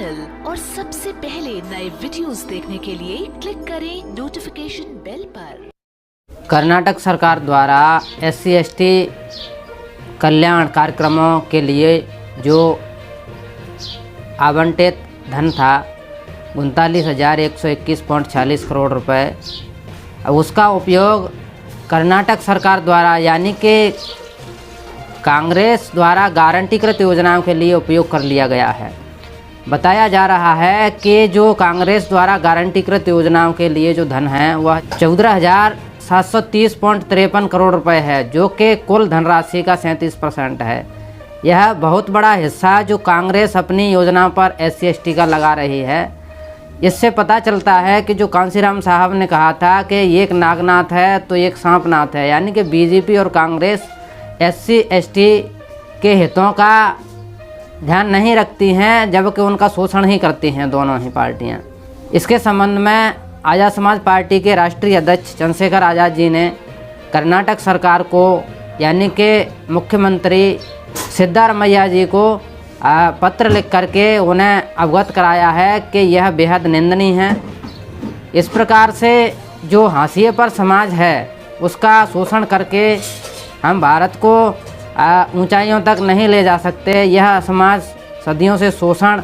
Channel और सबसे पहले नए वीडियोस देखने के लिए क्लिक करें नोटिफिकेशन बेल पर। कर्नाटक सरकार द्वारा SC/ST कल्याण कार्यक्रमों के लिए जो आवंटित धन था 39,121.40 करोड़ रुपए, उसका उपयोग कर्नाटक सरकार द्वारा यानी कि कांग्रेस द्वारा गारंटीकृत योजनाओं के लिए उपयोग कर लिया गया है। बताया जा रहा है कि जो कांग्रेस द्वारा गारंटीकृत योजनाओं के लिए जो धन है वह 14,730.53 करोड़ रुपए है, जो कि कुल धनराशि का 37% है। यह बहुत बड़ा हिस्सा जो कांग्रेस अपनी योजनाओं पर SC/ST का लगा रही है। इससे पता चलता है कि जो कांशीराम साहब ने कहा था कि एक नागनाथ है तो एक सांपनाथ है, यानी कि बीजेपी और कांग्रेस SC/ST के हितों का ध्यान नहीं रखती हैं, जबकि उनका शोषण ही करती हैं दोनों ही पार्टियां। इसके संबंध में आज़ाद समाज पार्टी के राष्ट्रीय अध्यक्ष चंद्रशेखर आज़ाद जी ने कर्नाटक सरकार को यानी कि मुख्यमंत्री सिद्धारमैया जी को पत्र लिख करके उन्हें अवगत कराया है कि यह बेहद निंदनीय है। इस प्रकार से जो हाशिए पर समाज है उसका शोषण करके हम भारत को ऊंचाइयों तक नहीं ले जा सकते। यह समाज सदियों से शोषण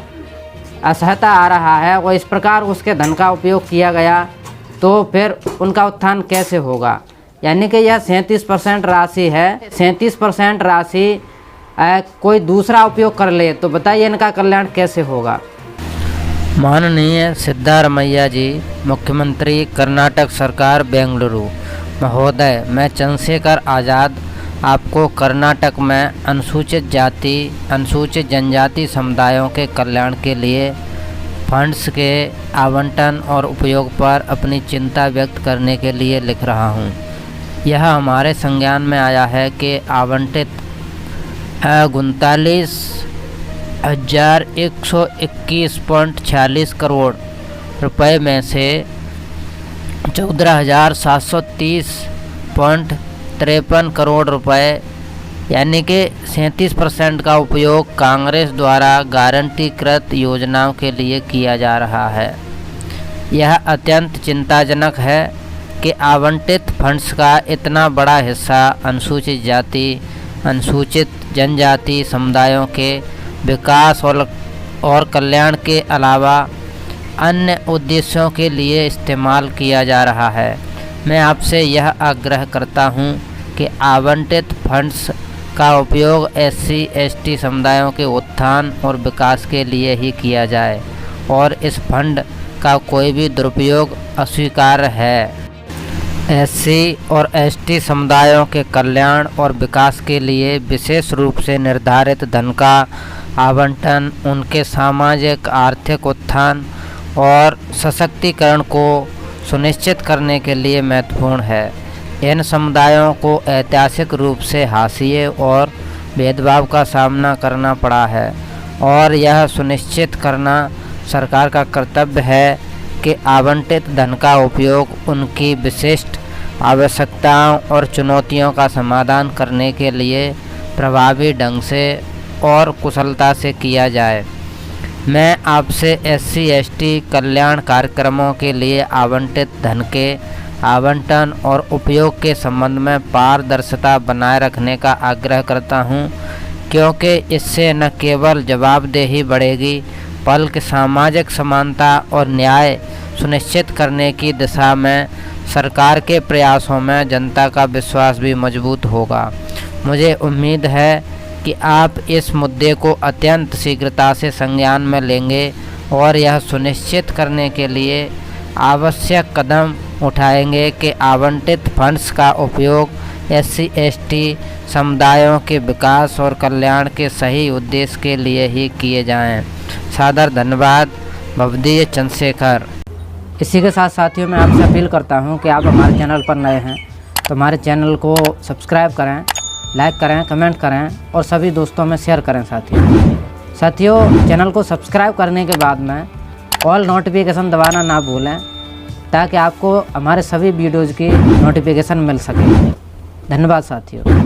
असहता आ रहा है और इस प्रकार उसके धन का उपयोग किया गया तो फिर उनका उत्थान कैसे होगा। यानी कि यह 37% राशि है। 37% राशि कोई दूसरा उपयोग कर ले तो बताइए इनका कल्याण कैसे होगा। माननीय सिद्धारमैया जी, मुख्यमंत्री कर्नाटक सरकार बेंगलुरु महोदय, मैं चंद्रशेखर आज़ाद आपको कर्नाटक में अनुसूचित जाति अनुसूचित जनजाति समुदायों के कल्याण के लिए फंड्स के आवंटन और उपयोग पर अपनी चिंता व्यक्त करने के लिए लिख रहा हूं। यह हमारे संज्ञान में आया है कि आवंटित 39,121.40 करोड़ रुपए में से 14,730.53 करोड़ रुपए यानी कि 37% का उपयोग कांग्रेस द्वारा गारंटीकृत योजनाओं के लिए किया जा रहा है। यह अत्यंत चिंताजनक है कि आवंटित फंड्स का इतना बड़ा हिस्सा अनुसूचित जाति अनुसूचित जनजाति समुदायों के विकास और कल्याण के अलावा अन्य उद्देश्यों के लिए इस्तेमाल किया जा रहा है। मैं आपसे यह आग्रह करता हूं कि आवंटित फंड्स का उपयोग SC/ST समुदायों के उत्थान और विकास के लिए ही किया जाए और इस फंड का कोई भी दुरुपयोग अस्वीकार्य है। SC और ST समुदायों के कल्याण और विकास के लिए विशेष रूप से निर्धारित धन का आवंटन उनके सामाजिक आर्थिक उत्थान और सशक्तिकरण को सुनिश्चित करने के लिए महत्वपूर्ण है। इन समुदायों को ऐतिहासिक रूप से हाशिए और भेदभाव का सामना करना पड़ा है और यह सुनिश्चित करना सरकार का कर्तव्य है कि आवंटित धन का उपयोग उनकी विशिष्ट आवश्यकताओं और चुनौतियों का समाधान करने के लिए प्रभावी ढंग से और कुशलता से किया जाए। मैं आपसे SC/ST कल्याण कार्यक्रमों के लिए आवंटित धन के आवंटन और उपयोग के संबंध में पारदर्शिता बनाए रखने का आग्रह करता हूं, क्योंकि इससे न केवल जवाबदेही बढ़ेगी बल्कि सामाजिक समानता और न्याय सुनिश्चित करने की दिशा में सरकार के प्रयासों में जनता का विश्वास भी मजबूत होगा। मुझे उम्मीद है कि आप इस मुद्दे को अत्यंत शीघ्रता से संज्ञान में लेंगे और यह सुनिश्चित करने के लिए आवश्यक कदम उठाएंगे कि आवंटित फंड्स का उपयोग SC/ST समुदायों के विकास और कल्याण के सही उद्देश्य के लिए ही किए जाएं। सादर धन्यवाद, भवदीय चंद्रशेखर। इसी के साथ साथियों मैं आपसे अपील करता हूं कि आप हमारे चैनल पर नए हैं तो हमारे चैनल को सब्सक्राइब करें, लाइक करें, कमेंट करें और सभी दोस्तों में शेयर करें। साथियों चैनल को सब्सक्राइब करने के बाद में ऑल नोटिफिकेशन दबाना ना भूलें ताकि आपको हमारे सभी वीडियोज़ की नोटिफिकेशन मिल सके। धन्यवाद साथियों।